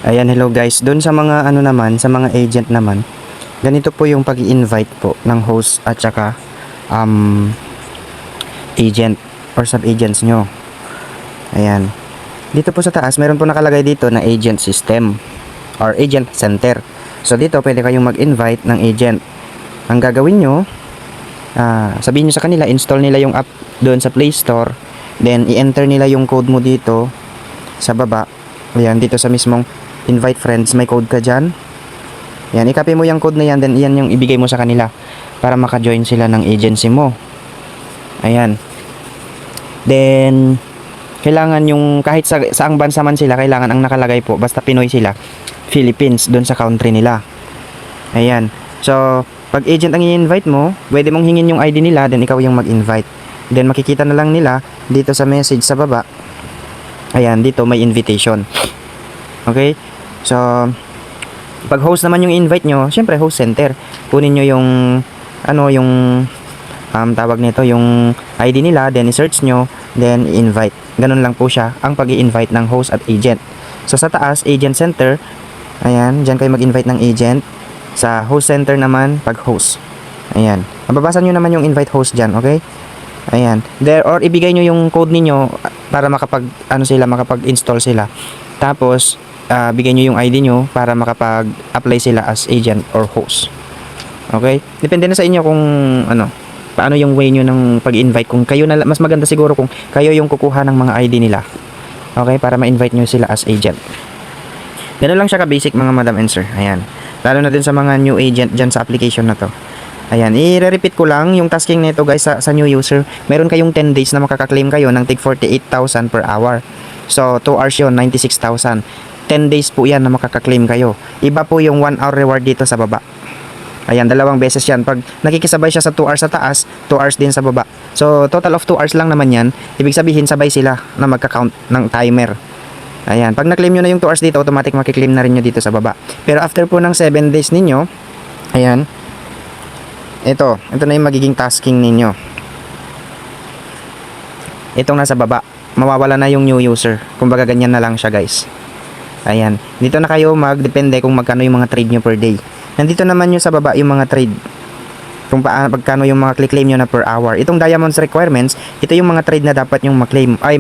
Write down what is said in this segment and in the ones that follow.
Ayan, hello guys. Doon sa mga ano naman, sa mga agent naman, ganito po yung pag-i-invite po ng host at saka agent or sub-agents nyo. Ayan. Dito po sa taas, meron po nakalagay dito na agent system or agent center. So dito pwede kayong mag-invite ng agent. Ang gagawin nyo, sabihin nyo sa kanila, install nila yung app doon sa Play Store. Then i-enter nila yung code mo dito sa baba. Ayan, dito sa mismong invite friends, may code ka dyan. Yan, i-copy mo yung code na yan, then yan yung ibigay mo sa kanila para maka-join sila ng agency mo. Ayan. Then, kailangan yung kahit saang bansa man sila, kailangan ang nakalagay po, basta Pinoy sila, Philippines, dun sa country nila. Ayan. So, pag agent ang i-invite mo, pwede mong hingin yung ID nila, then ikaw yung mag-invite. Then, makikita na lang nila dito sa message sa baba. Ayan, dito may invitation. Okay? So, pag host naman yung invite nyo, syempre host center. Kunin nyo yung tawag nito, yung ID nila, then i-search nyo, then invite. Ganun lang po siya ang pag-i-invite ng host at agent. So sa taas, agent center, ayan, dyan kayo mag-invite ng agent. Sa host center naman, pag host. Ayan. Mababasa nyo naman yung invite host dyan, okay? Ayan. There, or ibigay nyo yung code ninyo para makapag-install sila. Tapos, bigyan nyo yung ID nyo para makapag-apply sila as agent or host. Okay? Depende na sa inyo kung paano yung way nyo ng pag-invite. Kung kayo na, mas maganda siguro kung kayo yung kukuha ng mga ID nila. Okay? Para ma-invite nyo sila as agent. Ganun lang siya ka-basic mga madam and sir. Ayan. Lalo na din sa mga new agent dyan sa application na to. Ayan. I-repeat ko lang yung tasking nito guys sa new user. Meron kayong 10 days na makaka-claim kayo ng tig 48,000 per hour. So, 2 hours yun, 96,000. 10 days po yan na makaka-claim kayo. Iba po yung 1 hour reward dito sa baba. Ayan, 2 beses yan. Pag nakikisabay siya sa 2 hours sa taas, 2 hours din sa baba. So, total of 2 hours lang naman yan. Ibig sabihin, sabay sila na magka-count ng timer. Ayan, pag na-claim nyo na yung 2 hours dito, automatic makiklaim na rin nyo dito sa baba. Pero after po ng 7 days ninyo, ayan, ito na yung magiging tasking ninyo. Itong nasa baba, mawawala na yung new user. Kumbaga ganyan na lang siya guys. Ayan, dito na kayo magdepende kung magkano yung mga trade nyo per day. Nandito naman yung sa baba yung mga trade. Kung pagkano yung mga claim nyo na per hour. Itong diamonds requirements, ito yung mga trade na dapat yung ma-claim. Ay,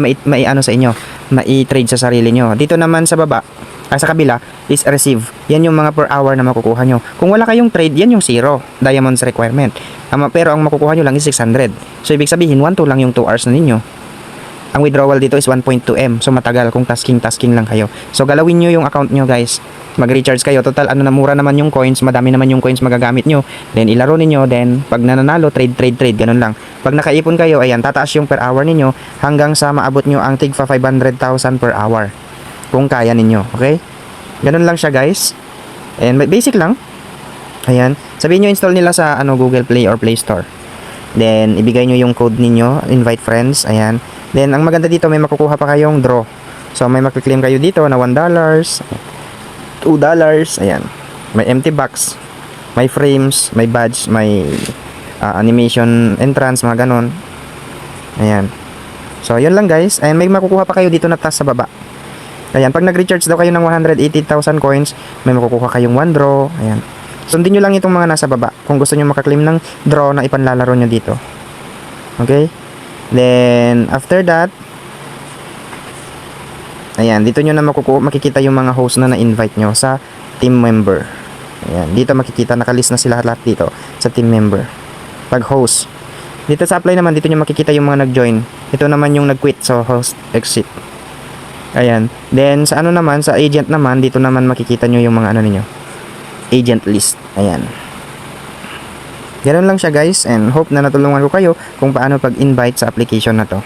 sa inyo, mai-trade sa sarili nyo. Dito naman sa baba, sa kabila, is receive. Yan yung mga per hour na makukuha nyo. Kung wala kayong trade, yan yung 0. Diamonds requirement. Pero ang makukuha nyo lang is 600. So, ibig sabihin, 1-2 lang yung 2 hours na ninyo. Ang withdrawal dito is 1.2M. So matagal kung tasking lang kayo. So galawin nyo yung account nyo guys. Mag-recharge kayo. Total mura naman yung coins. Madami naman yung coins magagamit nyo. Then ilaro ninyo. Then pag nananalo, trade. Ganun lang. Pag nakaipon kayo, ayan, tataas yung per hour ninyo hanggang sa maabot nyo ang tig 500,000 per hour. Kung kaya ninyo. Okay? Ganun lang siya guys. And basic lang. Ayan. Sabihin nyo install nila sa Google Play or Play Store. Then ibigay nyo yung code ninyo. Invite friends. Ayan. Then, ang maganda dito, may makukuha pa kayong draw. So, may makiklaim kayo dito na $1, $2, ayan. May empty box, may frames, may badge, may animation entrance, mga ganon. Ayan. So, yun lang guys. And may makukuha pa kayo dito na taas sa baba. Ayan, pag nag-recharge daw kayo ng 180,000 coins, may makukuha kayong 1 draw. Ayan. Sundin nyo lang itong mga nasa baba kung gusto nyo makaklaim ng draw na ipanlalaro nyo dito. Okay? Then, after that, ayan, dito nyo na makikita yung mga host na na-invite nyo sa team member. Ayan, dito makikita, nakalist na sila lahat dito sa team member. Pag host. Dito sa apply naman, dito nyo makikita yung mga nag-join. Ito naman yung nag-quit, so host, exit. Ayan. Then, sa naman, sa agent naman, dito naman makikita nyo yung mga ninyo. Agent list. Ayan. Ganun lang siya guys, and hope na natulungan ko kayo kung paano pag-invite sa application na to.